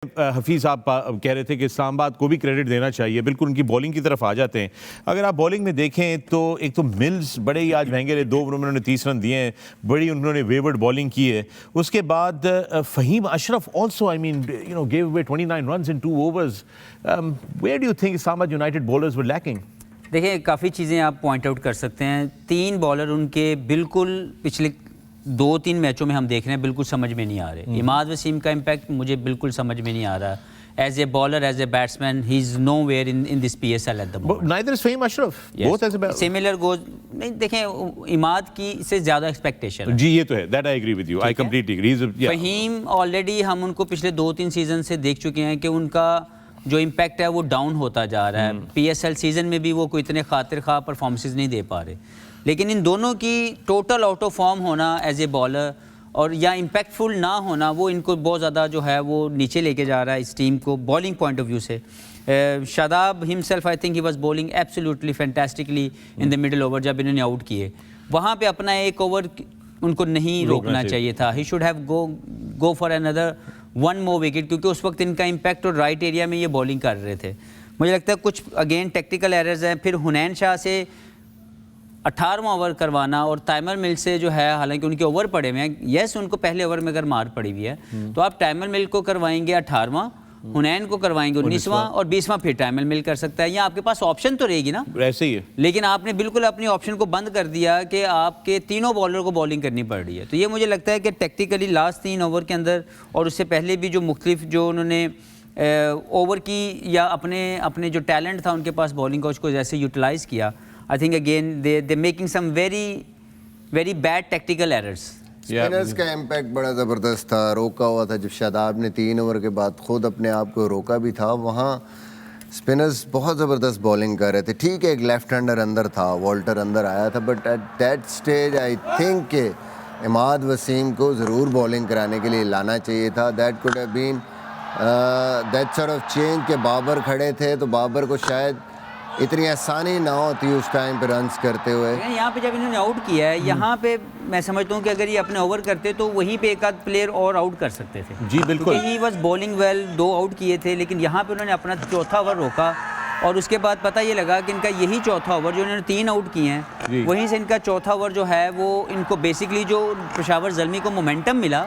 حفیظ آپ کہہ رہے تھے کہ اسلام آباد کو بھی کریڈٹ دینا چاہیے، بالکل ان کی بولنگ کی طرف آ جاتے ہیں۔ اگر آپ بولنگ میں دیکھیں تو ایک تو ملز بڑے ہی آج مہنگے رہے، 2 اوور میں انہوں نے 30 رن دیے ہیں، بڑی انہوں نے ویورڈ بولنگ کی ہے۔ اس کے بعد فہیم اشرف also gave away 29 runs in 2 overs. Where do you think اسلام آباد یونائٹڈ bowlers were lacking؟ دیکھیں کافی چیزیں آپ پوائنٹ آؤٹ کر سکتے ہیں۔ 3 بالر ان کے بالکل پچھلے 2-3 میچوں میں ہم دیکھ رہے ہیں بالکل سمجھ میں نہیں آ رہے۔ عماد وسیم کا امپیکٹ مجھے بالکل سمجھ میں نہیں آ رہا۔ As a bowler, as a batsman, he is nowhere in this PSL at the moment. Neither is Fahim Ashraf. Both as a similar goes نہیں، دیکھیں عماد کی سے زیادہ ایکسپیکٹیشن ہے۔ جی یہ تو ہے، that I agree with you. I completely agree. Fahim already ہم ان کو پچھلے 2-3 سیزن سے دیکھ چکے ہیں کہ ان کا جو امپیکٹ ہے وہ ڈاؤن ہوتا جا رہا ہے۔ PSL سیزن میں بھی وہ کوئی اتنے خاطر خواہ پرفارمنسز نہیں دے پا رہے، لیکن ان دونوں کی ٹوٹل آؤٹ آف فارم ہونا ایز اے بالر اور یا امپیکٹفل نہ ہونا، وہ ان کو بہت زیادہ جو ہے وہ نیچے لے کے جا رہا ہے اس ٹیم کو بالنگ پوائنٹ آف ویو سے۔ شاداب himself I think he was bowling absolutely fantastically in the middle over جب انہوں نے آؤٹ کیے، وہاں پہ اپنا ایک اوور ان کو نہیں روکنا چاہیے تھا۔ he should have go for another 1 more wicket، کیونکہ اس وقت ان کا امپیکٹ اور رائٹ ایریا میں یہ بولنگ کر رہے تھے۔ مجھے لگتا ہے کچھ اگین ٹیکٹیکل ایررز ہیں۔ پھر حنین شاہ سے 18واں اوور کروانا اور تائمر مل سے جو ہے، حالانکہ ان کے اوور پڑے ہوئے ہیں، یس ان کو پہلے اوور میں اگر مار پڑی ہوئی ہے تو آپ ٹائمر مل کو کروائیں گے 18واں، حنین کو کروائیں گے 19واں اور 20واں پھر ٹائمر مل کر سکتا ہے، یا آپ کے پاس آپشن تو رہے گی نا۔ ایسے ہی ہے، لیکن آپ نے بالکل اپنی آپشن کو بند کر دیا کہ آپ کے تینوں بالر کو بالنگ کرنی پڑ رہی ہے۔ تو یہ مجھے لگتا ہے کہ ٹیکٹیکلی لاسٹ 3 اوور کے اندر اور اس سے پہلے بھی جو مختلف جو انہوں نے اوور کی یا اپنے جو ٹیلنٹ تھا ان کے پاس بالنگ کا، اس کو جیسے یوٹیلائز کیا، I think again they making some very bad tactical errors۔ Spinners کا امپیکٹ بڑا زبردست تھا، روکا ہوا تھا جب شاداب نے 3 اوور کے بعد خود اپنے آپ کو روکا بھی تھا، وہاں اسپنرز بہت زبردست بالنگ کر رہے تھے۔ ٹھیک ہے ایک لیفٹ ہینڈر اندر تھا، والٹر اندر آیا تھا، but at that stage I think کہ عماد وسیم کو ضرور بالنگ کرانے کے لیے لانا چاہیے تھا۔ That could have been that sort of change کہ بابر کھڑے تھے تو بابر کو شاید اتنی آسانی نہ ہوتی اس ٹائم پہ رنز کرتے ہوئے۔ یہاں پہ جب انہوں نے آؤٹ کیا ہے، یہاں پہ میں سمجھتا ہوں کہ اگر یہ اپنے اوور کرتے تو وہیں پہ ایک آدھ پلیئر اور آؤٹ کر سکتے تھے۔ جی بالکل، he was bowling well, 2 out کیے تھے، لیکن یہاں پہ انہوں نے اپنا 4تھا اوور روکا اور اس کے بعد پتہ یہ لگا کہ ان کا یہی 4تھا اوور جو انہوں نے 3 آؤٹ کیے ہیں، وہیں سے ان کا 4تھا اوور جو ہے وہ ان کو بیسکلی جو پشاور زلمی کو مومنٹم ملا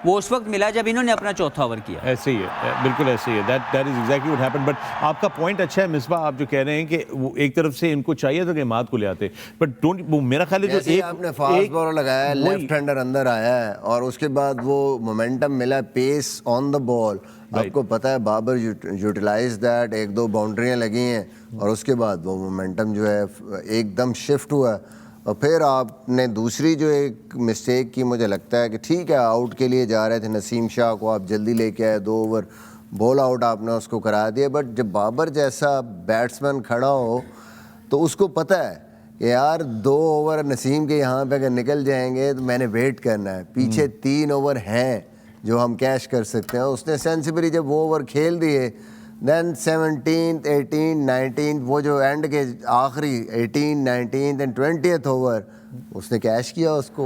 وہ اس وقت ملا جب انہوں نے اپنا 4تھا اوور کیا۔ ایسے ہی ہے، بالکل ایسے ہی ہے، that is exactly what happen. But آپ کا پوائنٹ اچھا ہے مصباح، آپ جو کہہ رہے ہیں کہ وہ ایک طرف سے ان کو چاہیے تھا کہ عماد کو لے آتے، بٹ میرا خیال ہے جو ایک آپ نے فاسٹ بالر لگایا ہے، لیفٹ ہینڈر اندر آیا ہے اور اس کے بعد وہ مومنٹم ملا، پیس آن دا بال، آپ کو پتہ ہے بابر یوٹیلائز دیٹ، 1-2 باؤنڈریاں لگی ہیں اور اس کے بعد وہ مومنٹم جو ہے ایک دم شفٹ ہوا۔ اور پھر آپ نے دوسری جو ایک مسٹیک کی، مجھے لگتا ہے کہ ٹھیک ہے آؤٹ کے لیے جا رہے تھے، نسیم شاہ کو آپ جلدی لے کے آئے، 2 اوور بال آؤٹ آپ نے اس کو کرا دیا، بٹ جب بابر جیسا بیٹسمین کھڑا ہو تو اس کو پتہ ہے کہ یار 2 اوور نسیم کے یہاں پہ اگر نکل جائیں گے تو میں نے ویٹ کرنا ہے، پیچھے 3 اوور ہیں جو ہم کیش کر سکتے ہیں۔ اس نے سینسبری جب وہ اوور کھیل دیے، دین 17th 18th 19th وہ جو اینڈ کے آخری 18th 19th and 20th over اس نے کیش کیا اس کو۔